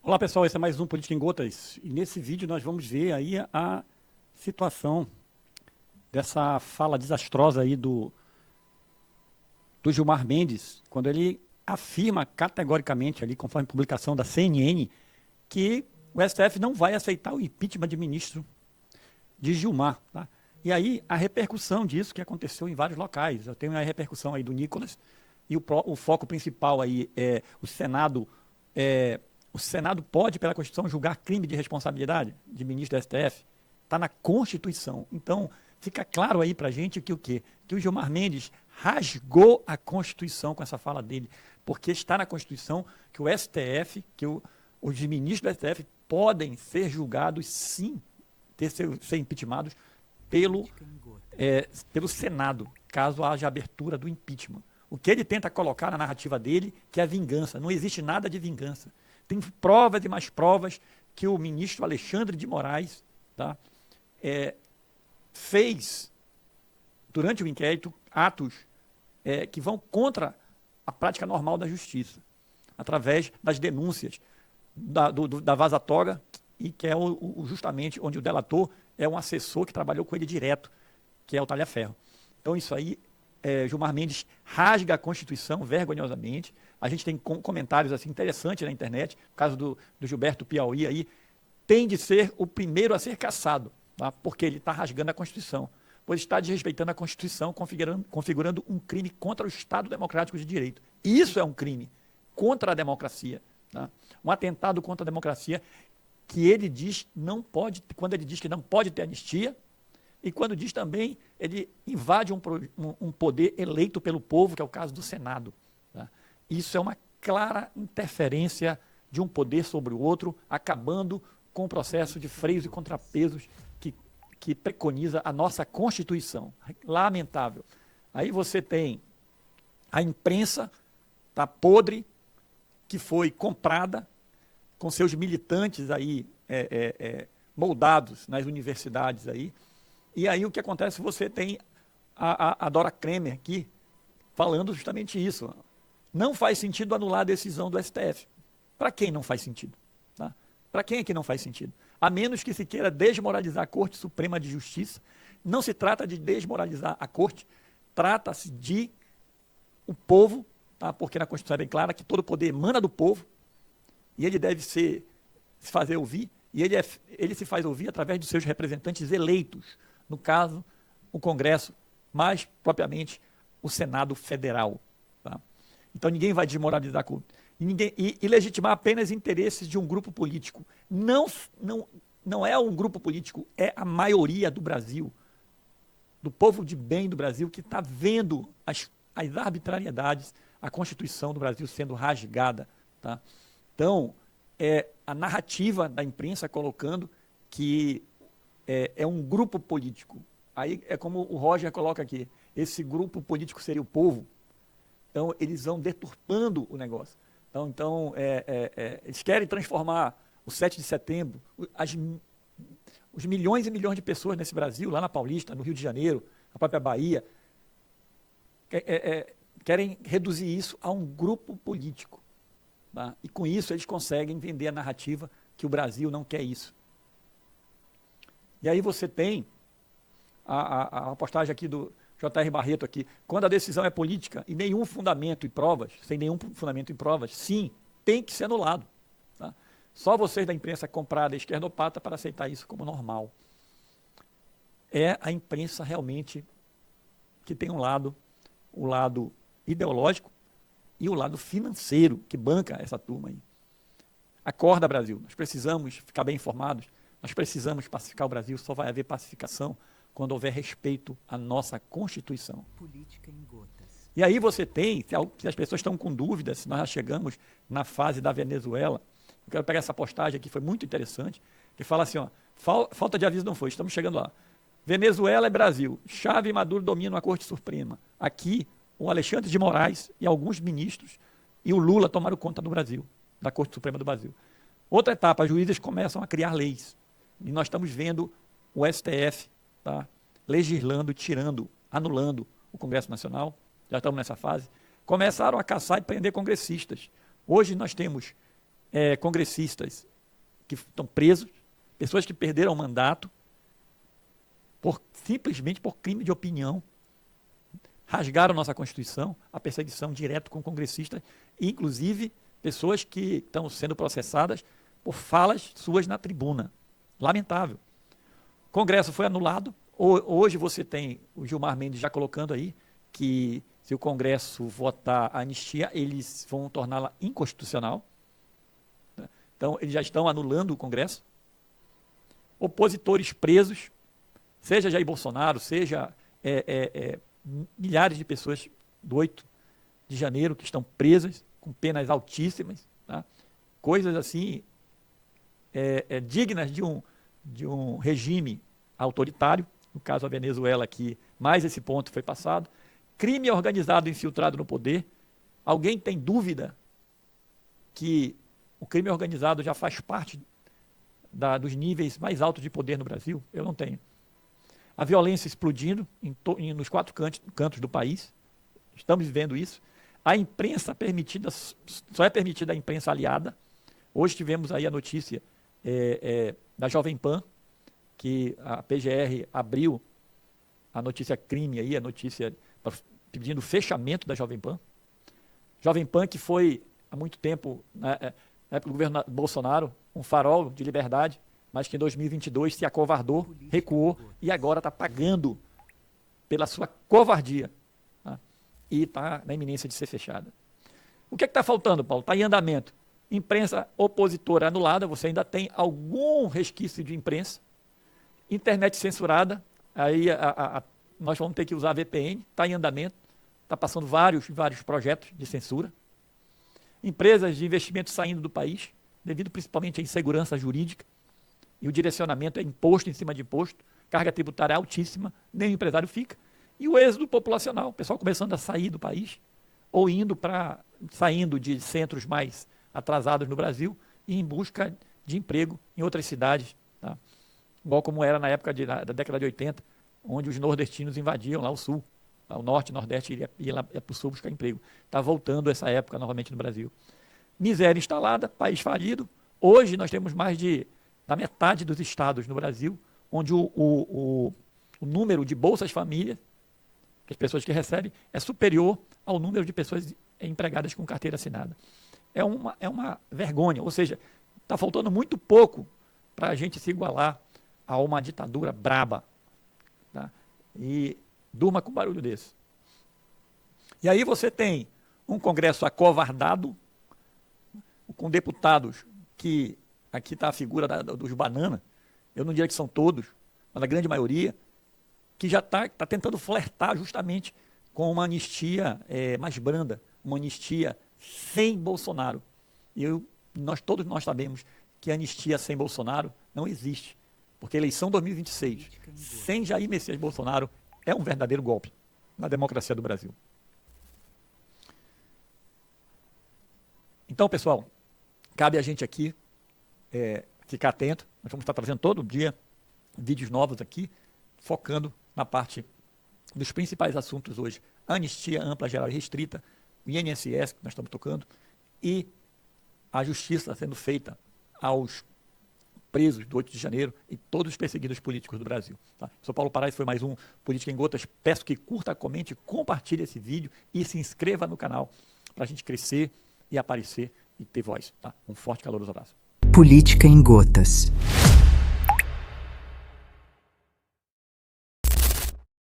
Olá pessoal, esse é mais um Política em Gotas e nesse vídeo nós vamos ver aí a situação dessa fala desastrosa aí do Gilmar Mendes, quando ele afirma categoricamente ali, conforme publicação da CNN, que o STF não vai aceitar o impeachment de ministro de Gilmar, tá? E aí a repercussão disso que aconteceu em vários locais, eu tenho a repercussão aí do Nicolas e o foco principal aí é o Senado pode, pela Constituição, julgar crime de responsabilidade de ministro do STF? Está na Constituição. Então, fica claro aí para a gente que o quê? Que o Gilmar Mendes rasgou a Constituição com essa fala dele, porque está na Constituição que o STF, os ministros do STF podem ser julgados, sim, ser impeachmentados pelo Senado, caso haja abertura do impeachment. O que ele tenta colocar na narrativa dele, que é vingança. Não existe nada de vingança. Tem provas e mais provas que o ministro Alexandre de Moraes, tá, fez, durante o inquérito, atos que vão contra a prática normal da justiça, através das denúncias da Vaza Toga, e que é justamente onde o delator é um assessor que trabalhou com ele direto, que é o Talhaferro. Então, isso aí, Gilmar Mendes rasga a Constituição vergonhosamente. A gente tem comentários assim, interessantes na internet, no caso do Gilberto Piauí, aí, tem de ser o primeiro a ser cassado, tá? Porque ele está rasgando a Constituição, pois está desrespeitando a Constituição, configurando um crime contra o Estado Democrático de Direito. Isso é um crime contra a democracia, tá? Um atentado contra a democracia que ele diz não pode, quando ele diz que não pode ter anistia, e quando diz também, ele invade um poder eleito pelo povo, que é o caso do Senado. Tá? Isso é uma clara interferência de um poder sobre o outro, acabando com o processo de freios e contrapesos que preconiza a nossa Constituição. Lamentável. Aí você tem a imprensa, tá, podre, que foi comprada, com seus militantes aí moldados nas universidades aí. E aí o que acontece? Você tem a Dora Kremer aqui falando justamente isso. Não faz sentido anular a decisão do STF. Para quem não faz sentido? Tá? Para quem é que não faz sentido? A menos que se queira desmoralizar a Corte Suprema de Justiça. Não se trata de desmoralizar a Corte, trata-se de o povo, tá? Porque na Constituição é bem clara que todo poder emana do povo e ele deve se fazer ouvir, e ele se faz ouvir através dos seus representantes eleitos, no caso, o Congresso, mais propriamente o Senado Federal. Tá? Então ninguém vai desmoralizar a Corte. E legitimar apenas interesses de um grupo político. Não é um grupo político, é a maioria do Brasil, do povo de bem do Brasil, que está vendo as arbitrariedades, a Constituição do Brasil sendo rasgada. Tá? Então, a narrativa da imprensa colocando que é um grupo político. Aí é como o Roger coloca aqui, esse grupo político seria o povo. Então, eles vão deturpando o negócio. Então eles querem transformar o 7 de setembro, os milhões e milhões de pessoas nesse Brasil, lá na Paulista, no Rio de Janeiro, na própria Bahia, querem reduzir isso a um grupo político. Tá? E com isso eles conseguem vender a narrativa que o Brasil não quer isso. E aí você tem a postagem aqui do J.R. Barreto aqui, quando a decisão é política e nenhum fundamento e provas, sem nenhum fundamento e provas, sim, tem que ser anulado. Tá? Só vocês da imprensa comprada esquerdopata para aceitar isso como normal. É a imprensa realmente que tem o lado ideológico e o lado financeiro que banca essa turma aí. Acorda, Brasil, nós precisamos ficar bem informados, nós precisamos pacificar o Brasil, só vai haver pacificação quando houver respeito à nossa Constituição. Política em gotas. E aí você tem, se as pessoas estão com dúvidas, se nós já chegamos na fase da Venezuela, eu quero pegar essa postagem aqui, foi muito interessante, que fala assim, ó, falta de aviso não foi, estamos chegando lá. Venezuela é Brasil, Chávez e Maduro dominam a Corte Suprema. Aqui, o Alexandre de Moraes e alguns ministros e o Lula tomaram conta do Brasil, da Corte Suprema do Brasil. Outra etapa, as juízes começam a criar leis. E nós estamos vendo o STF, tá, legislando, tirando, anulando o Congresso Nacional, já estamos nessa fase. Começaram a caçar e prender congressistas. Hoje nós temos congressistas que estão presos, pessoas que perderam o mandato simplesmente por crime de opinião, rasgaram nossa Constituição, a perseguição direta com congressistas, inclusive pessoas que estão sendo processadas por falas suas na tribuna. Lamentável. O Congresso foi anulado. Hoje você tem o Gilmar Mendes já colocando aí que se o Congresso votar a anistia, eles vão torná-la inconstitucional. Então, eles já estão anulando o Congresso. Opositores presos, seja Jair Bolsonaro, seja milhares de pessoas do 8 de janeiro que estão presas com penas altíssimas, tá? Coisas assim dignas de um regime autoritário, no caso a Venezuela aqui, mais esse ponto foi passado. Crime organizado infiltrado no poder. Alguém tem dúvida que o crime organizado já faz parte dos níveis mais altos de poder no Brasil? Eu não tenho. A violência explodindo nos 4 cantos do país. Estamos vivendo isso. A imprensa permitida, só é permitida a imprensa aliada. Hoje tivemos aí a notícia da Jovem Pan, que a PGR abriu a notícia crime aí, a notícia pedindo fechamento da Jovem Pan. Jovem Pan que foi há muito tempo, na época do governo Bolsonaro, um farol de liberdade, mas que em 2022 se acovardou, recuou e agora está pagando pela sua covardia, tá? E está na iminência de ser fechada. O que está faltando, Paulo? Está em andamento. Imprensa opositora anulada, você ainda tem algum resquício de imprensa. Internet censurada, aí nós vamos ter que usar a VPN, está em andamento, está passando vários projetos de censura. Empresas de investimento saindo do país, devido principalmente à insegurança jurídica, e o direcionamento é imposto em cima de imposto, carga tributária altíssima, nem o empresário fica. E o êxodo populacional, o pessoal começando a sair do país, ou saindo de centros mais atrasados no Brasil, e em busca de emprego em outras cidades, tá? Igual como era na época da década de 80, onde os nordestinos invadiam lá o sul, o norte, nordeste ia lá para o sul buscar emprego. Está voltando essa época novamente no Brasil. Miséria instalada, país falido. Hoje nós temos mais da metade dos estados no Brasil, onde o número de bolsas família, que as pessoas que recebem, é superior ao número de pessoas empregadas com carteira assinada. É uma vergonha, ou seja, está faltando muito pouco para a gente se igualar a uma ditadura braba, tá? E durma com barulho desse. E aí você tem um Congresso acovardado, com deputados que, aqui está a figura dos banana, eu não diria que são todos, mas a grande maioria, que já está tentando flertar justamente com uma anistia mais branda, uma anistia sem Bolsonaro. E todos nós sabemos que a anistia sem Bolsonaro não existe. Porque a eleição 2026, sem Jair Messias Bolsonaro, é um verdadeiro golpe na democracia do Brasil. Então, pessoal, cabe a gente aqui ficar atento. Nós vamos estar trazendo todo dia vídeos novos aqui, focando na parte dos principais assuntos hoje. A anistia ampla, geral e restrita, o INSS, que nós estamos tocando, e a justiça sendo feita aos presos do 8 de janeiro e todos os perseguidos políticos do Brasil. Tá? Sou Paulo Parais, foi mais um Política em Gotas. Peço que curta, comente, compartilhe esse vídeo e se inscreva no canal para a gente crescer e aparecer e ter voz. Tá? Um forte e caloroso abraço. Política em Gotas.